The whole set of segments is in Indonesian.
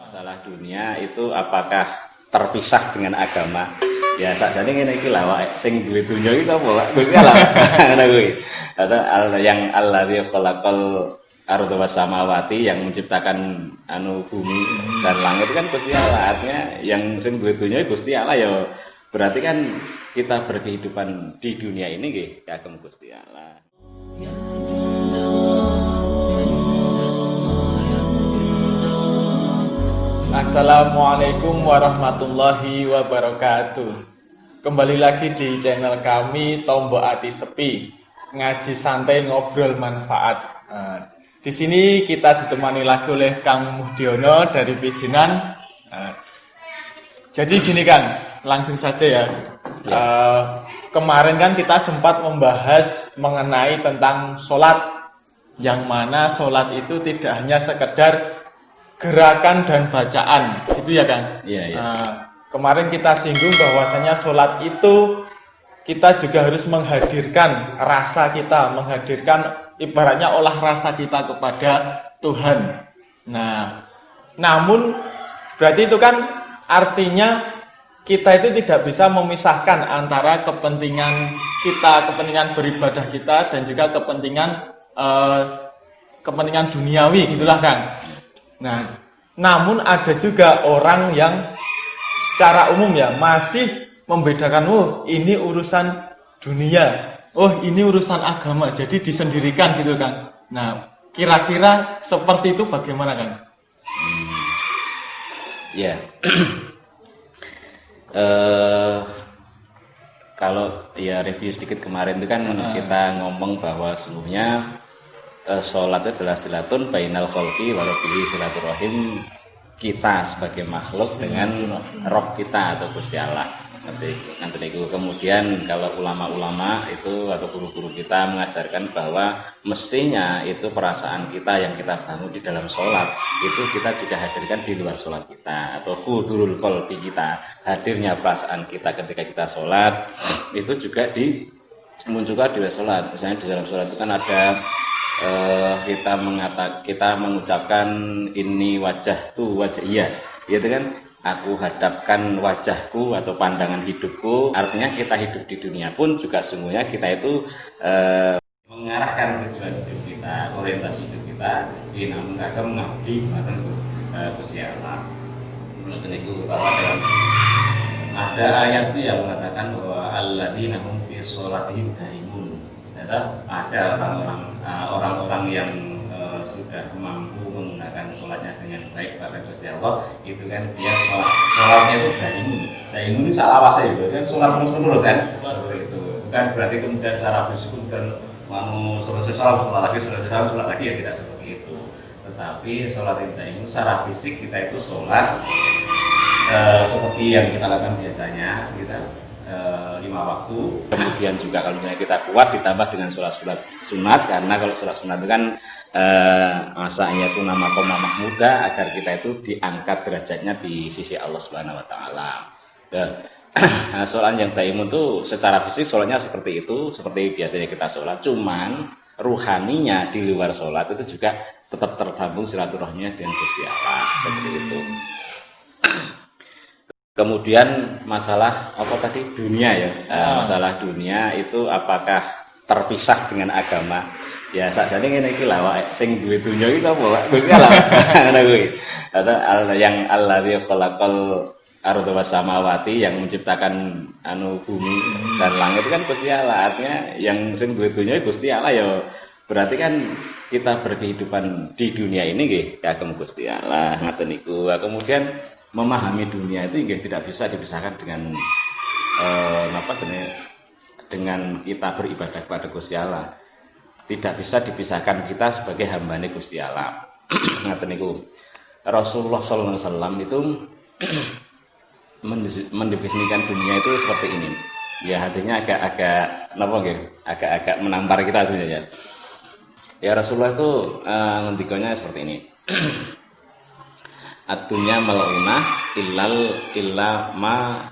Masalah dunia itu apakah terpisah dengan agama? Ya sakjane ngene iki lah wae sing duwe dunya iki sapa? Gusti Allah. Ngono kuwi. Atau yang alladzi khalaqal arda was samawati yang menciptakan bumi dan langit kan Gusti Allah. Artinya yang sing duwe dunya Gusti Allah ya berarti kan kita berkehidupan di dunia ini nggih kagem Gusti Allah. Assalamualaikum warahmatullahi wabarakatuh. Kembali lagi di channel kami Tombok Ati Sepi, ngaji santai ngobrol manfaat. Di sini kita ditemani lagi oleh Kang Muhdiono dari Pijenan. Jadi gini Kang, langsung saja ya. Kemarin kan kita sempat membahas mengenai tentang sholat, yang mana sholat itu tidak hanya sekedar gerakan dan bacaan, gitu ya Kang. Iya. Kemarin kita singgung bahwasanya sholat itu kita juga harus menghadirkan rasa kita, menghadirkan ibaratnya olah rasa kita kepada Tuhan. Nah, namun berarti itu kan artinya kita itu tidak bisa memisahkan antara kepentingan kita, kepentingan beribadah kita dan juga kepentingan duniawi, gitulah Kang. Nah, namun ada juga orang yang secara umum ya masih membedakan, ini urusan dunia, ini urusan agama, jadi disendirikan gitu Kang. Nah, kira-kira seperti itu bagaimana Kang? Ya. Kalau ya review sedikit kemarin itu kan kita ngomong bahwa sesungguhnya sholat itu adalah silatun bainal khalqi wa rabbihi, silaturahim kita sebagai makhluk dengan Rob kita atau Gusti Allah. Nanti itu kemudian kalau ulama-ulama itu atau guru-guru kita mengajarkan bahwa mestinya itu perasaan kita yang kita bangun di dalam sholat itu kita juga hadirkan di luar sholat kita, atau hudurul qalbi kita, hadirnya perasaan kita ketika kita sholat itu juga dimunculkan di luar sholat. Misalnya di dalam sholat itu kan ada kita mengucapkan ini wajah iya, itu kan aku hadapkan wajahku atau pandangan hidupku, artinya kita hidup di dunia pun juga sungguhnya kita itu mengarahkan tujuan hidup kita, orientasi hidup kita di namun kagem ngabdi dumateng Gusti Allah. Ngoten niku bahwa ada ayat itu yang mengatakan bahwa alladzina hum fi sholatihim daimun. Ada orang-orang yang sudah mampu menggunakan sholatnya dengan baik pada Gusti Allah, itu kan dia sholatnya itu daimun itu salah wasa itu kan sholat terus kan, itu bukan berarti kemudian secara fisik dan selesai sholat lagi ya, tidak seperti itu. Tetapi sholat daimun secara fisik kita itu sholat seperti yang kita lakukan biasanya, kita 5 waktu. Kemudian juga kalau misalnya kita kuat ditambah dengan sholat sunat, karena kalau sholat sunat itu kan masanya itu nama koma mahmuda, agar kita itu diangkat derajatnya di sisi Allah Subhanahu Wa Taala. Nah, sholat yang daimun itu secara fisik sholatnya seperti itu, seperti biasanya kita sholat, cuman ruhaninya di luar sholat itu juga tetap terhambung silaturahminya dengan Gusti Allah, seperti itu. Kemudian masalah apa tadi, dunia ya, masalah dunia itu apakah terpisah dengan agama? Ya sakjane ngene iki lah wae sing duwe dunya iki sapa? Gusti Allah. Ngono kuwi. Atau yang alladzi khalaqal arda was samawati yang menciptakan bumi dan langit kan Gusti Allah. Artinya yang sing duwe dunya Gusti Allah ya berarti kan kita berkehidupan di dunia ini nggih kagem Gusti Allah. Ngoten niku. Kemudian memahami dunia itu tidak bisa dipisahkan dengan dengan kita beribadah kepada Gusti Allah. Tidak bisa dipisahkan kita sebagai hambane Gusti Allah. Ngaten niku. Rasulullah sallallahu alaihi wasallam itu mendefinisikan dunia itu seperti ini. Ya artinya agak menampar kita sebenarnya. Ya Rasulullah itu ngendikanya seperti ini. Ad-dunya mal'unah illa ma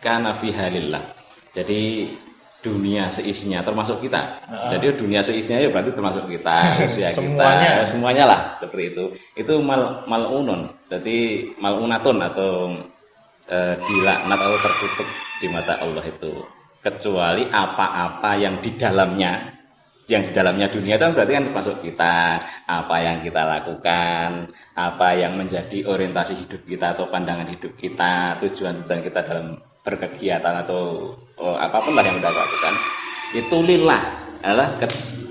kana fiha lillah. Jadi dunia seisinya termasuk kita. Jadi dunia seisinya ya berarti termasuk kita, usia semuanya. kita, semuanya lah seperti itu. Itu malunun. Jadi malunatun atau dilaknat atau tertutup di mata Allah itu. Kecuali apa-apa yang di dalamnya dunia itu berarti kan termasuk kita, apa yang kita lakukan, apa yang menjadi orientasi hidup kita atau pandangan hidup kita, tujuan-tujuan kita dalam berkegiatan atau apapun lah yang kita lakukan, itu lillah adalah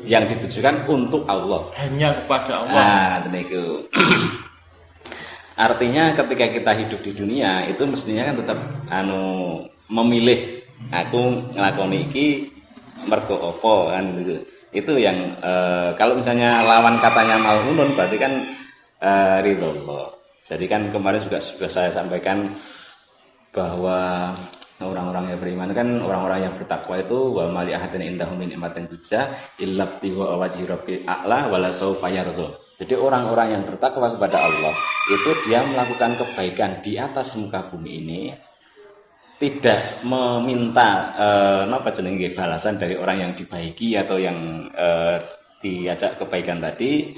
yang ditujukan untuk Allah, hanya kepada Allah. Itu. Artinya ketika kita hidup di dunia itu mestinya kan tetap memilih aku ngelakoni iki mergo opo kan gitu. Itu yang kalau misalnya lawan katanya malunun berarti kan ridho Allah. Jadi kan kemarin juga sudah saya sampaikan bahwa orang-orang yang beriman kan orang-orang yang bertakwa itu wa mali ahadin indahum min ni'matin tujza illa btigha wajhi rabbil a'la wala saufa yarda. Jadi orang-orang yang bertakwa kepada Allah itu dia melakukan kebaikan di atas muka bumi ini tidak meminta balasan dari orang yang dibaiki atau yang diajak kebaikan tadi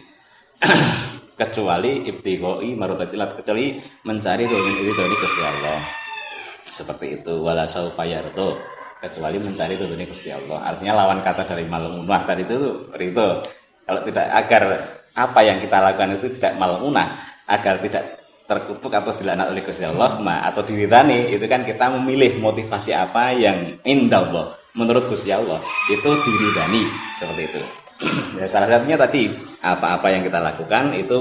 kecuali ibtighoi marudatilat, kecuali mencari ridho Gusti Allah. Seperti itu, wala saufa yarda, kecuali mencari ridho Gusti Allah. Artinya lawan kata dari malunah tadi itu ridho. Kalau tidak, agar apa yang kita lakukan itu tidak malunah, agar tidak terkutuk atau dilaknat oleh Gusti Allah atau diridani, itu kan kita memilih motivasi apa yang indah Allah menurut Gusti Allah itu diridani, seperti itu. Ya, salah satunya tadi apa-apa yang kita lakukan itu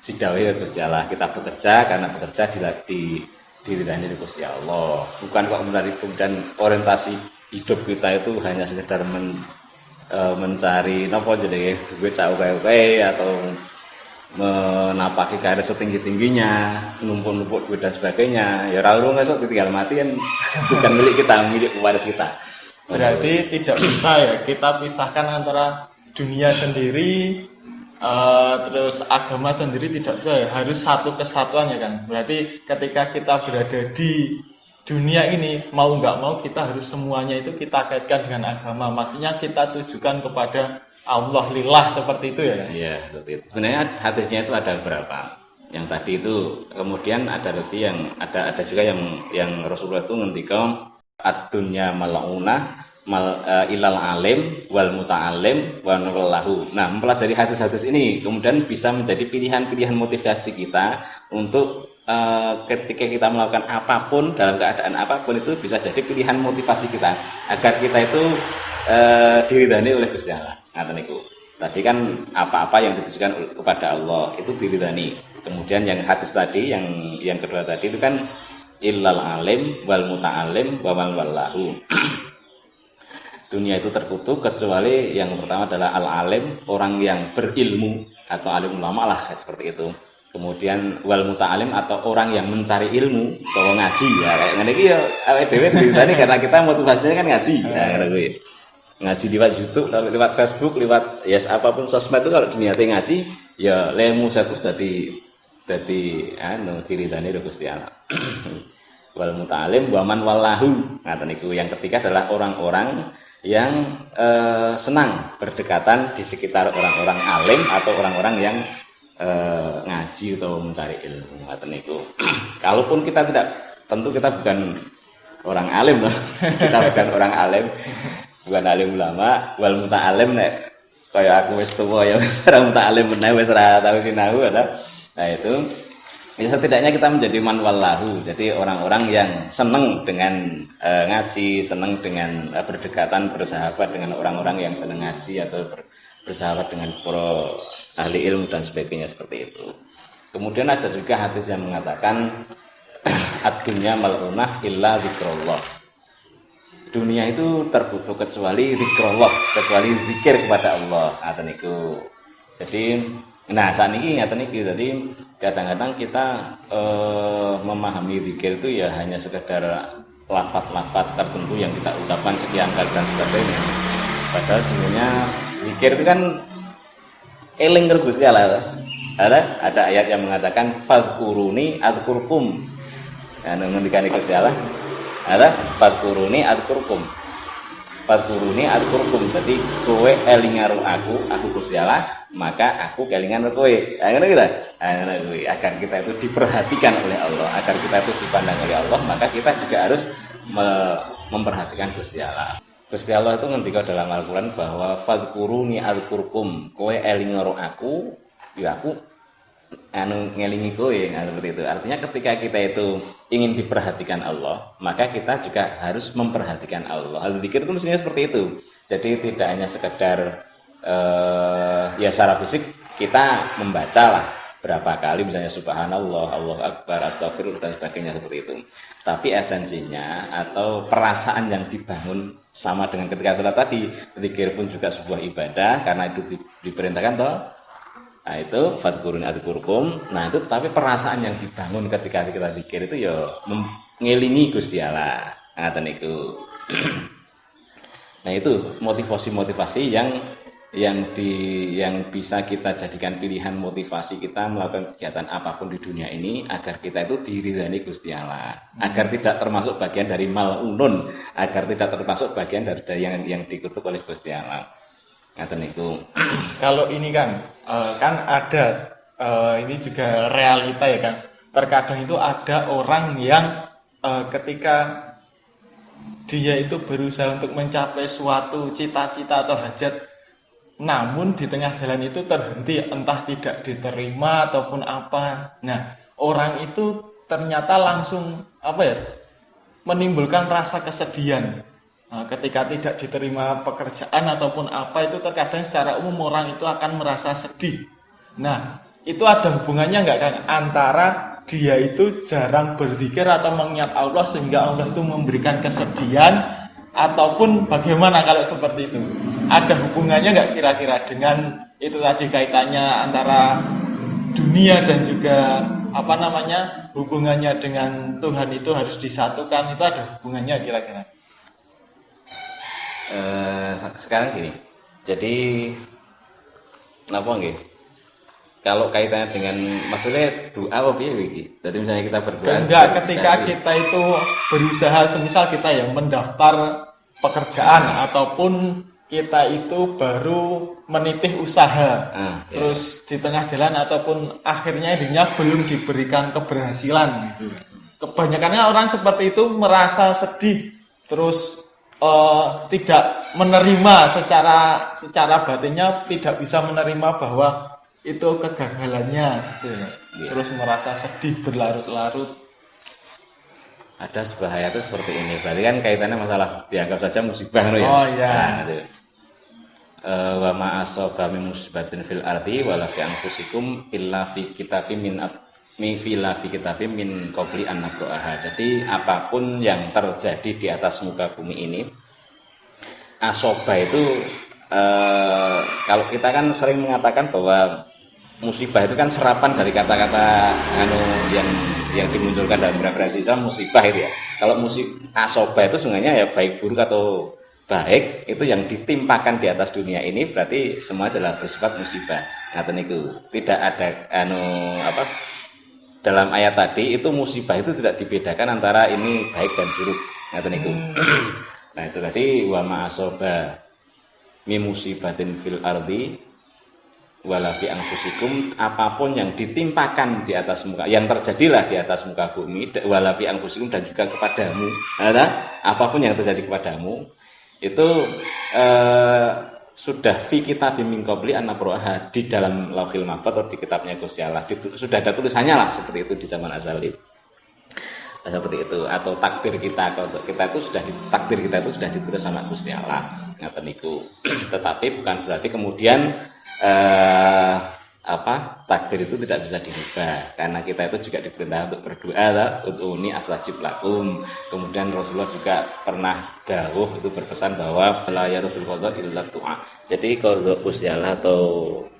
sidawi Gusti Allah, kita bekerja karena bekerja diridani oleh Gusti Allah, bukan kok kemudian orientasi hidup kita itu hanya sekedar mencari jadi duit saukai atau menapaki karir setinggi-tingginya, numpuk-numpuk duit dan sebagainya. Ya raurung esok ditinggal mati kan bukan milik kita, milik pewaris kita. Berarti tidak bisa ya kita pisahkan antara dunia sendiri terus agama sendiri, tidak bisa ya, harus satu kesatuan ya kan. Berarti ketika kita berada di dunia ini mau nggak mau kita harus semuanya itu kita kaitkan dengan agama. Maksudnya kita tujukan kepada Allah lillah, seperti itu ya? Iya, seperti itu. Sebenarnya hadisnya itu ada beberapa. Yang tadi itu, kemudian ada lebih yang ada juga yang Rasulullah itu ngendika ad-dunya mal'unah ilal alim wal muta'alim wa nurallahu. Nah, mempelajari hadis-hadis ini kemudian bisa menjadi pilihan-pilihan motivasi kita untuk ketika kita melakukan apapun dalam keadaan apapun itu bisa jadi pilihan motivasi kita agar kita itu diridani oleh Gusti Allah. Tadi kan apa-apa yang ditujukan kepada Allah itu diridani. Kemudian yang hadis tadi yang kedua tadi itu kan illal alim wal muta'alim wa man wallahu. Dunia itu terkutuk kecuali yang pertama adalah al-alim, orang yang berilmu atau alim ulama lah seperti itu. Kemudian wal muta'alim atau orang yang mencari ilmu atau ngaji ya, kayak ngene iki ya awake dhewe diridani karena kita motivasinya kan ngaji. Ya ngono ngaji lewat YouTube, lewat Facebook, lewat apapun sosmed itu kalau diniati ngaji ya lemu satu dadi diridani oleh Gusti Allah. Wal muta'alim wa man wallahu. Ngaten niku. Yang ketiga adalah orang-orang yang senang berdekatan di sekitar orang-orang alim atau orang-orang yang ngaji atau mencari ilmu. Ngaten niku. Kalaupun kita tidak, tentu kita bukan orang alim loh. Kita bukan orang alim. Bukan alim ulama, wal muta'alim nek kaya aku wis tuwa ya wis ora muta'alim meneh wis ora tau sinau ada. Nah itu ya setidaknya kita menjadi man wallahu. Jadi orang-orang yang senang dengan ngaji, senang dengan berdekatan, bersahabat dengan orang-orang yang senang ngaji atau bersahabat dengan para ahli ilmu dan sebagainya seperti itu. Kemudian ada juga hadis yang mengatakan ad-dunya mal'unah illa dzikrullah. Dunia itu terkutuk kecuali zikrullah, kecuali zikir kepada Allah. Ngaten niku. Jadi saat ini ngaten niku. Jadi kadang-kadang kita memahami zikir itu ya hanya sekedar lafaz-lafaz tertentu yang kita ucapkan sekian kali dan sebagainya. Padahal sebenarnya zikir itu kan eling karo Gusti Allah. Ada ayat yang mengatakan fadhkuruni adzkurkum. Ngendikane Gusti Allah ada fadkuruni adkurkum. fadkuruni adkurkum. Jadi kowe eling karo aku Gusti Allah, maka aku kelingan karo kowe. Ngono kita. Ngono kuwi. Agar kita itu diperhatikan oleh Allah, agar kita itu dipandang oleh Allah, maka kita juga harus memperhatikan Gusti Allah. Gusti Allah itu ngendika dalam Al-Qur'an bahwa fadkuruni adkurkum. Kowe eling karo aku, ya aku ngelingi kowe, seperti itu. Artinya ketika kita itu ingin diperhatikan Allah, maka kita juga harus memperhatikan Allah. Al-dzikir itu mestinya seperti itu. Jadi tidak hanya sekedar ya secara fisik kita membaca lah berapa kali, misalnya subhanallah, Allahu akbar, astagfirullah dan sebagainya seperti itu. Tapi esensinya atau perasaan yang dibangun sama dengan ketika sholat tadi, zikir pun juga sebuah ibadah karena itu diperintahkan toh. Nah itu fadkuruni adkurkum. Nah itu tapi perasaan yang dibangun ketika kita zikir itu ya ngelingi Gusti Allah. Ngaten niku. Nah itu motivasi-motivasi yang bisa kita jadikan pilihan motivasi kita melakukan kegiatan apapun di dunia ini agar kita itu diridhani Gusti Allah, agar tidak termasuk bagian dari mal'unun, agar tidak termasuk bagian dari yang dikutuk oleh Gusti Allah. Ngaten niku. Kalau ini kan ada ini juga realita ya kan. Terkadang itu ada orang yang ketika dia itu berusaha untuk mencapai suatu cita-cita atau hajat, namun di tengah jalan itu terhenti, entah tidak diterima ataupun apa. Nah, orang itu ternyata langsung menimbulkan rasa kesedihan. Nah, ketika tidak diterima pekerjaan ataupun apa itu terkadang secara umum orang itu akan merasa sedih. Nah, itu ada hubungannya nggak kan antara dia itu jarang berzikir atau mengingat Allah sehingga Allah itu memberikan kesedihan, ataupun bagaimana kalau seperti itu? Ada hubungannya nggak kira-kira dengan itu tadi kaitannya antara dunia dan juga hubungannya dengan Tuhan itu harus disatukan, itu ada hubungannya kira-kira? Sekarang gini, jadi kalau kaitannya dengan maksudnya doa apa piye? Jadi misalnya kita berdoa. Enggak, ketika kita itu berusaha, semisal kita ya mendaftar pekerjaan ataupun kita itu baru menitih usaha, terus di tengah jalan ataupun akhirnya dirinya belum diberikan keberhasilan gitu. Kebanyakannya orang seperti itu merasa sedih, terus tidak menerima secara batinnya, tidak bisa menerima bahwa itu kegagalannya gitu. Terus merasa sedih berlarut-larut. Ada sebuah ayat itu seperti ini. Berarti kan kaitannya masalah dianggap saja musibah ya. Oh iya. Nah, wa ma asaba min musibatin fil ardi wala fi anfusikum illa fi kitabim min qabli an nabraha. Jadi apapun yang terjadi di atas muka bumi ini, asoba itu kalau kita kan sering mengatakan bahwa musibah itu kan serapan dari kata-kata yang dimunculkan dalam referensi Islam, musibah itu ya. Kalau asoba itu sebenarnya ya baik buruk atau baik itu yang ditimpakan di atas dunia ini berarti semua adalah bersifat musibah. Ngaten niku. Tidak ada dalam ayat tadi itu musibah itu tidak dibedakan antara ini baik dan buruk. Ngaten niku. Nah, itu tadi wa ma asoba mi musibatin fil ardi wala fi anfusikum, apapun yang ditimpakan di atas muka, yang terjadilah di atas muka bumi, wala fi anfusikum, dan juga kepadamu. Apapun yang terjadi kepadamu itu sudah fi kitabim min qabli an nabraha, di dalam Lauhil Mahfuz atau di kitabnya Gusti Allah. Sudah ada tulisannya lah seperti itu di zaman azali. Seperti itu, atau takdir kita, kalau kita itu takdir kita itu sudah ditulis sama Gusti Allah. Ngaten niku. Tetapi bukan berarti kemudian takdir itu tidak bisa dirubah, karena kita itu juga diperintah untuk berdoa, ud'uni astajib lakum. Kemudian Rasulullah juga pernah dawuh itu berpesan bahwa la yarudul qada illa du'a. Jadi kalau Gusti Allah atau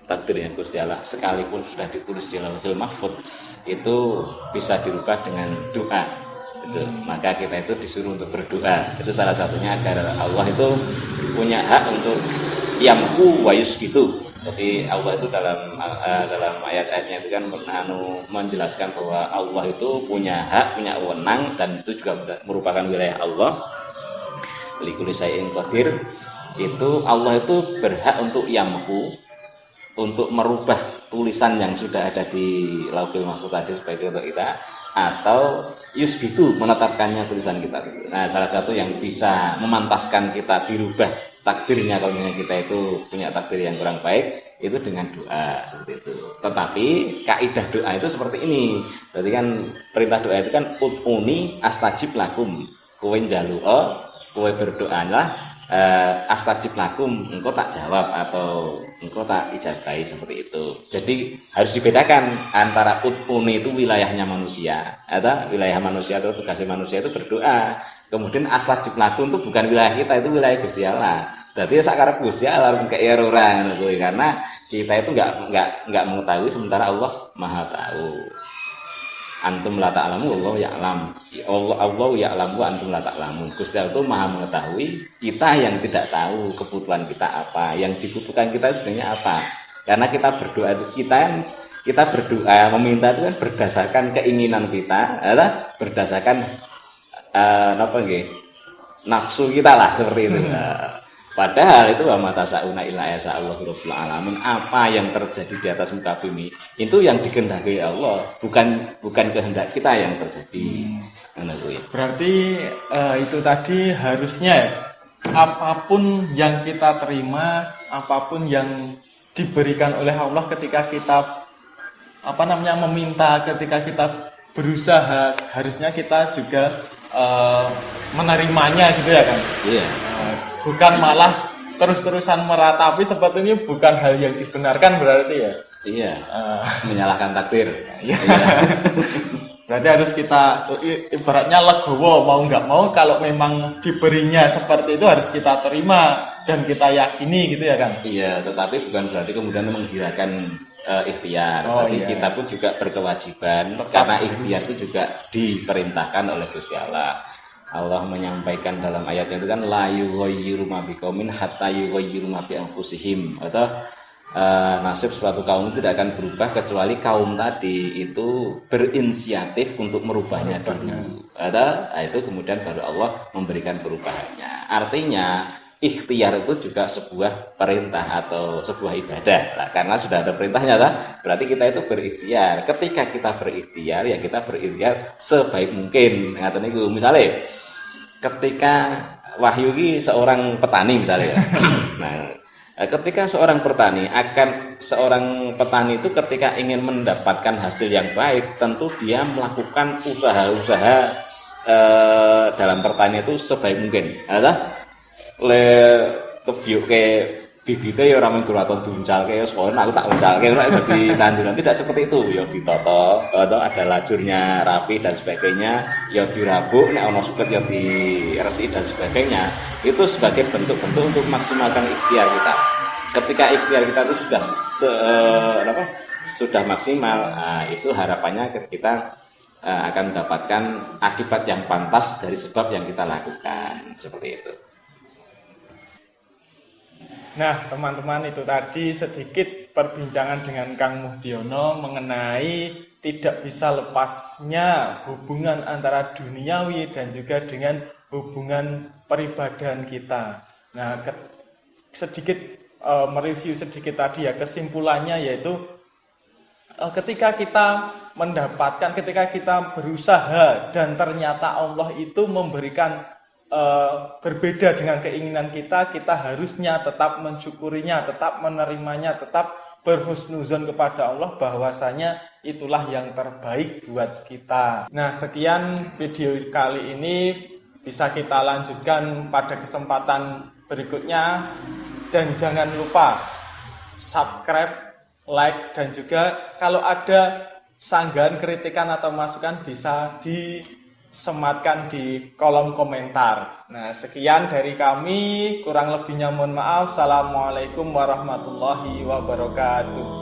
takdirnya Gusti Allah sekalipun sudah ditulis di Lauhil Mahfuz itu bisa dirubah dengan doa. Itu maka kita itu disuruh untuk berdoa. Itu salah satunya agar Allah itu punya hak untuk yamhu wa yusbitu. Jadi Allah itu dalam ayat-ayatnya itu kan menjelaskan bahwa Allah itu punya hak, punya wewenang, dan itu juga merupakan wilayah Allah. likulli syai'in qadir, itu Allah itu berhak untuk yamhu, untuk merubah tulisan yang sudah ada di Lauhul Mahfuz tadi sebagai untuk kita, atau yusbitu, menetapkannya tulisan kita. Nah, salah satu yang bisa memantaskan kita dirubah takdirnya kalau misalnya kita itu punya takdir yang kurang baik, itu dengan doa seperti itu. Tetapi kaidah doa itu seperti ini. Jadi kan perintah doa itu kan ud'uni astajib lakum. Kowe njaluka, kowe berdoalah, astajib lakum, engkau tak jawab atau engkau tak ijabahi, seperti itu. Jadi harus dibedakan antara ud'uni itu wilayahnya manusia, atau wilayah manusia itu tugasnya manusia itu berdoa. Kemudian astajib lakum itu bukan wilayah kita, itu wilayah Gusti Allah. Berarti sakarep Gusti Allah kayak orang, karena kita itu nggak mengetahui sementara Allah Maha tahu. Antum la ta'lamu wallahu ya'lam. Allah ya'lamu wa antum la ta'lamun. Gusti Allah itu Maha mengetahui, kita yang tidak tahu kebutuhan kita apa, yang dibutuhkan kita sebenarnya apa. Karena kita berdoa itu kita berdoa meminta itu kan berdasarkan keinginan kita, berdasarkan nafsu kita lah, seperti itu. Padahal itu wa mata sauna illa yasa'allahu rabbul alamin, apa yang terjadi di atas muka bumi itu yang dikehendaki Allah, bukan kehendak kita yang terjadi. Berarti itu tadi harusnya apapun yang kita terima, apapun yang diberikan oleh Allah ketika kita meminta, ketika kita berusaha, harusnya kita juga menerimanya gitu ya kan? Iya. Bukan malah terus-terusan meratapi, sebetulnya bukan hal yang dibenarkan berarti ya. Iya. Menyalahkan takdir. Iya. Berarti harus kita ibaratnya legowo, mau nggak mau kalau memang diberinya seperti itu harus kita terima dan kita yakini gitu ya kan. Iya, tetapi bukan berarti kemudian menghilangkan ikhtiar. Tapi kita pun juga berkewajiban, karena ikhtiar itu juga diperintahkan oleh Gusti Allah. Allah menyampaikan dalam ayatnya itu kan la yughayyiru ma biqaumin hatta yughayyiru ma bi anfusihim, atau nasib suatu kaum tidak akan berubah kecuali kaum tadi itu berinisiatif untuk merubahnya dulu. Itu kemudian baru Allah memberikan perubahannya. Artinya ikhtiar itu juga sebuah perintah atau sebuah ibadah. Nah, karena sudah ada perintahnya, berarti kita itu berikhtiar. Ketika kita berikhtiar, ya kita berikhtiar sebaik mungkin. Misalnya, ketika Wahyu ini seorang petani misalnya. Nah, ketika seorang petani itu ketika ingin mendapatkan hasil yang baik, tentu dia melakukan usaha-usaha dalam pertanian itu sebaik mungkin. Kebiuk ke bibitnya ya orang menggunakan duncal kayak soalnya aku tak uncal kayak jadi tanduran, tidak seperti itu. Ya ditoto, atau ada lajurnya rapi dan sebagainya, ya dirabuk, nek ono suket ya diresi dan sebagainya. Itu sebagai bentuk-bentuk untuk maksimalkan ikhtiar kita. Ketika ikhtiar kita itu sudah maksimal, itu harapannya kita akan mendapatkan akibat yang pantas dari sebab yang kita lakukan, seperti itu. Nah, teman-teman, itu tadi sedikit perbincangan dengan Kang Muhdiono mengenai tidak bisa lepasnya hubungan antara duniawi dan juga dengan hubungan peribadahan kita. Nah, mereview sedikit tadi ya, kesimpulannya yaitu ketika kita berusaha dan ternyata Allah itu memberikan berbeda dengan keinginan kita harusnya tetap mensyukurinya, tetap menerimanya, tetap berhusnuzon kepada Allah bahwasanya itulah yang terbaik buat kita. Nah, sekian video kali ini, bisa kita lanjutkan pada kesempatan berikutnya, dan jangan lupa subscribe, like, dan juga kalau ada sanggahan, kritikan atau masukan bisa disematkan di kolom komentar. Nah, sekian dari kami, kurang lebihnya mohon maaf. Assalamualaikum warahmatullahi wabarakatuh.